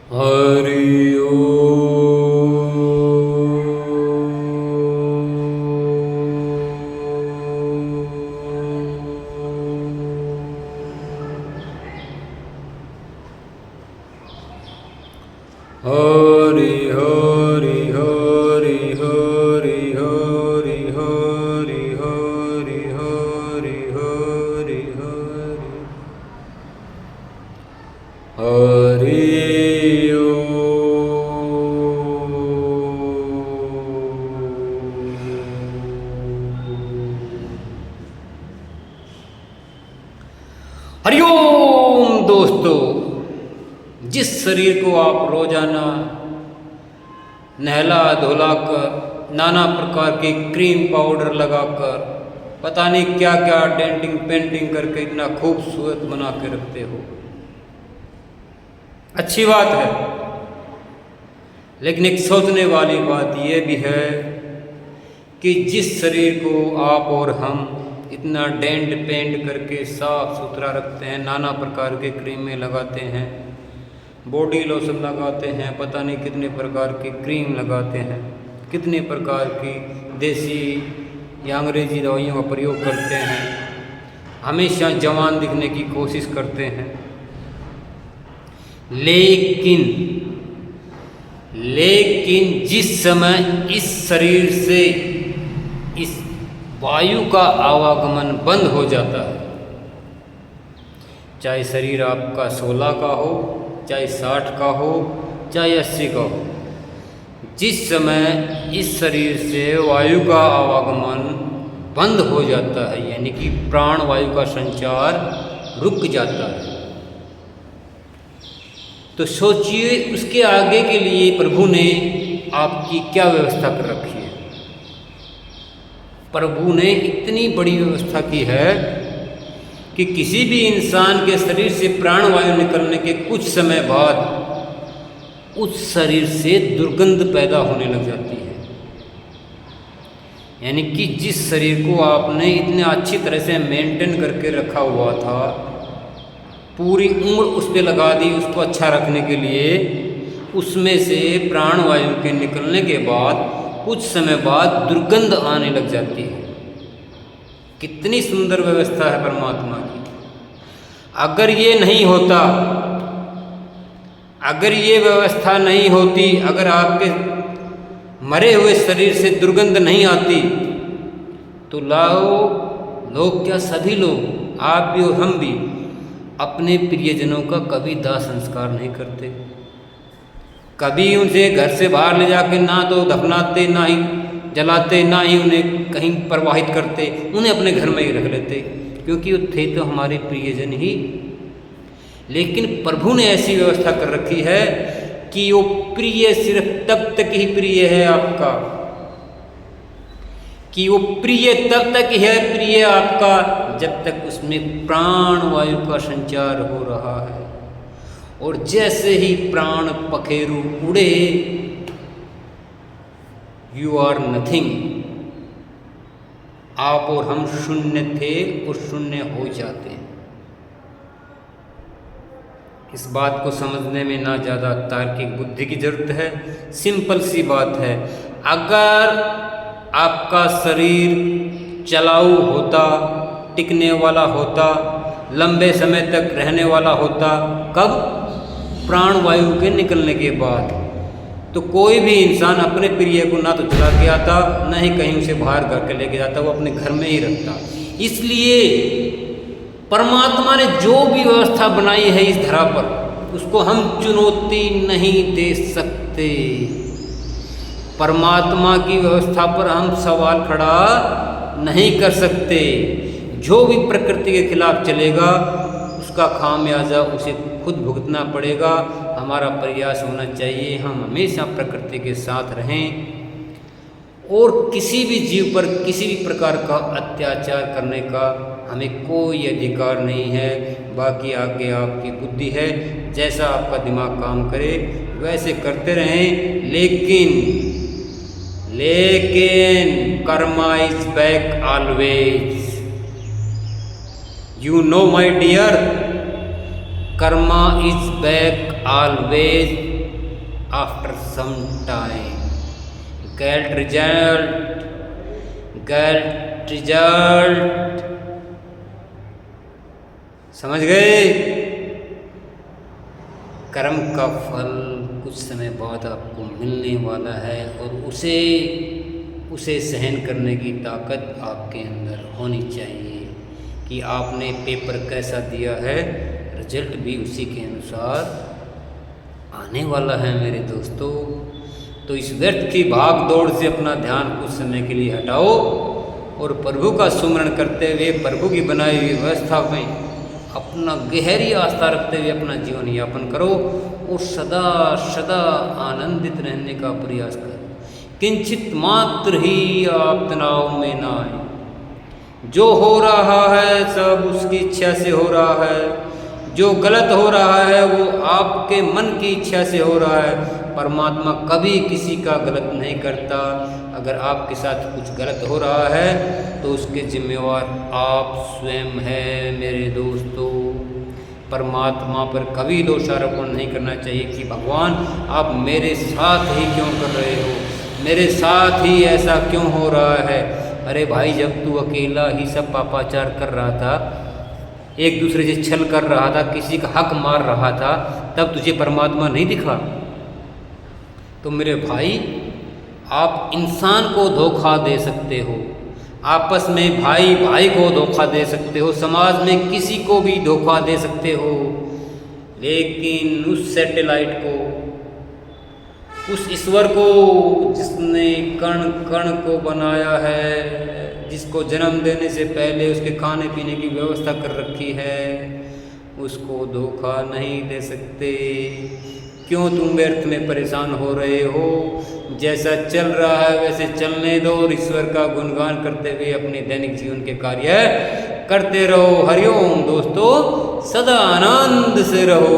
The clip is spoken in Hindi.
हरि ओम। हरि हरि हरि हरि हरि हरि हरि हरि हरि हरि हरिओम। दोस्तों, जिस शरीर को आप रोजाना नहला धुलाकर नाना प्रकार की क्रीम पाउडर लगाकर पता नहीं क्या क्या डेंटिंग पेंटिंग करके इतना खूबसूरत बना के रखते हो, अच्छी बात है, लेकिन एक सोचने वाली बात यह भी है कि जिस शरीर को आप और हम इतना डेंट पेंट करके साफ सुथरा रखते हैं, नाना प्रकार के क्रीमें लगाते हैं, बॉडी लोशन लगाते हैं, पता नहीं कितने प्रकार की क्रीम लगाते हैं, कितने प्रकार की देसी या अंग्रेजी दवाइयों का प्रयोग करते हैं, हमेशा जवान दिखने की कोशिश करते हैं, लेकिन जिस समय इस शरीर से इस वायु का आवागमन बंद हो जाता है, चाहे शरीर आपका 16 का हो, चाहे 60 का हो, चाहे 80 का हो, जिस समय इस शरीर से वायु का आवागमन बंद हो जाता है, यानी कि प्राण वायु का संचार रुक जाता है, तो सोचिए उसके आगे के लिए प्रभु ने आपकी क्या व्यवस्था कर रखी है। प्रभु ने इतनी बड़ी व्यवस्था की है कि किसी भी इंसान के शरीर से प्राणवायु निकलने के कुछ समय बाद उस शरीर से दुर्गंध पैदा होने लग जाती है। यानी कि जिस शरीर को आपने इतने अच्छी तरह से मेंटेन करके रखा हुआ था, पूरी उम्र उस पर लगा दी उसको अच्छा रखने के लिए, उसमें से प्राणवायु के निकलने के बाद कुछ समय बाद दुर्गंध आने लग जाती है। कितनी सुंदर व्यवस्था है परमात्मा की। अगर ये नहीं होता, अगर ये व्यवस्था नहीं होती, अगर आपके मरे हुए शरीर से दुर्गंध नहीं आती, तो लोग क्या, सभी लोग, आप भी और हम भी, अपने प्रियजनों का कभी दाह संस्कार नहीं करते, कभी उनसे घर से बाहर ले जाके ना तो दफनाते, ना ही जलाते, ना ही उन्हें कहीं प्रवाहित करते, उन्हें अपने घर में ही रख लेते, क्योंकि वो थे तो हमारे प्रियजन ही। लेकिन प्रभु ने ऐसी व्यवस्था कर रखी है कि वो प्रिय सिर्फ तब तक ही प्रिय है आपका, कि वो प्रिय तब तक है प्रिय आपका जब तक उसमें प्राण वायु का संचार हो रहा है। और जैसे ही प्राण पखेरु उड़े, यू आर नथिंग, आप और हम शून्य थे और शून्य हो जाते हैं। इस बात को समझने में ना ज़्यादा तार्किक बुद्धि की जरूरत है, सिंपल सी बात है। अगर आपका शरीर चलाऊ होता, टिकने वाला होता, लंबे समय तक रहने वाला होता, कब? प्राण वायु के निकलने के बाद, तो कोई भी इंसान अपने प्रिय को ना तो चला के आता, ना ही कहीं उसे बाहर घर के लेके जाता, वो अपने घर में ही रखता। इसलिए परमात्मा ने जो भी व्यवस्था बनाई है इस धरा पर, उसको हम चुनौती नहीं दे सकते। परमात्मा की व्यवस्था पर हम सवाल खड़ा नहीं कर सकते। जो भी प्रकृति के खिलाफ चलेगा उसका खामियाजा उसे खुद भुगतना पड़ेगा। हमारा प्रयास होना चाहिए हम हमेशा प्रकृति के साथ रहें और किसी भी जीव पर किसी भी प्रकार का अत्याचार करने का हमें कोई अधिकार नहीं है। बाकी आगे आपकी बुद्धि है, जैसा आपका दिमाग काम करे वैसे करते रहें, लेकिन Karma is back always. You know my dear, karma is back always after some time. Get result, get result. समझ गए? कर्म का फल कुछ समय बाद आपको मिलने वाला है और उसे सहन करने की ताकत आपके अंदर होनी चाहिए कि आपने पेपर कैसा दिया है, रिजल्ट भी उसी के अनुसार आने वाला है मेरे दोस्तों। तो इस व्यर्थ की भाग दौड़ से अपना ध्यान कुछ समय के लिए हटाओ और प्रभु का सुमरण करते हुए प्रभु की बनाई हुई व्यवस्था में अपना गहरी आस्था रखते हुए अपना जीवन यापन करो और सदा सदा आनंदित रहने का प्रयास करो। किंचित मात्र ही आप तनाव में ना आए। जो हो रहा है सब उसकी इच्छा से हो रहा है। जो गलत हो रहा है वो आपके मन की इच्छा से हो रहा है। परमात्मा कभी किसी का गलत नहीं करता। अगर आपके साथ कुछ गलत हो रहा है तो उसके जिम्मेवार आप स्वयं हैं मेरे दोस्तों। परमात्मा पर कभी दोषारोपण नहीं करना चाहिए कि भगवान आप मेरे साथ ही क्यों कर रहे हो, मेरे साथ ही ऐसा क्यों हो रहा है। अरे भाई, जब तू अकेला ही सब पापाचार कर रहा था, एक दूसरे से छल कर रहा था, किसी का हक मार रहा था, तब तुझे परमात्मा नहीं दिखा? तो मेरे भाई, आप इंसान को धोखा दे सकते हो, आपस में भाई भाई को धोखा दे सकते हो, समाज में किसी को भी धोखा दे सकते हो, लेकिन उस सैटेलाइट को, उस ईश्वर को जिसने कण कण को बनाया है, जिसको जन्म देने से पहले उसके खाने पीने की व्यवस्था कर रखी है, उसको धोखा नहीं दे सकते। क्यों तुम व्यर्थ में परेशान हो रहे हो? जैसा चल रहा है वैसे चलने दो और ईश्वर का गुणगान करते हुए अपने दैनिक जीवन के कार्य करते रहो। हरिओम दोस्तों, सदा आनंद से रहो।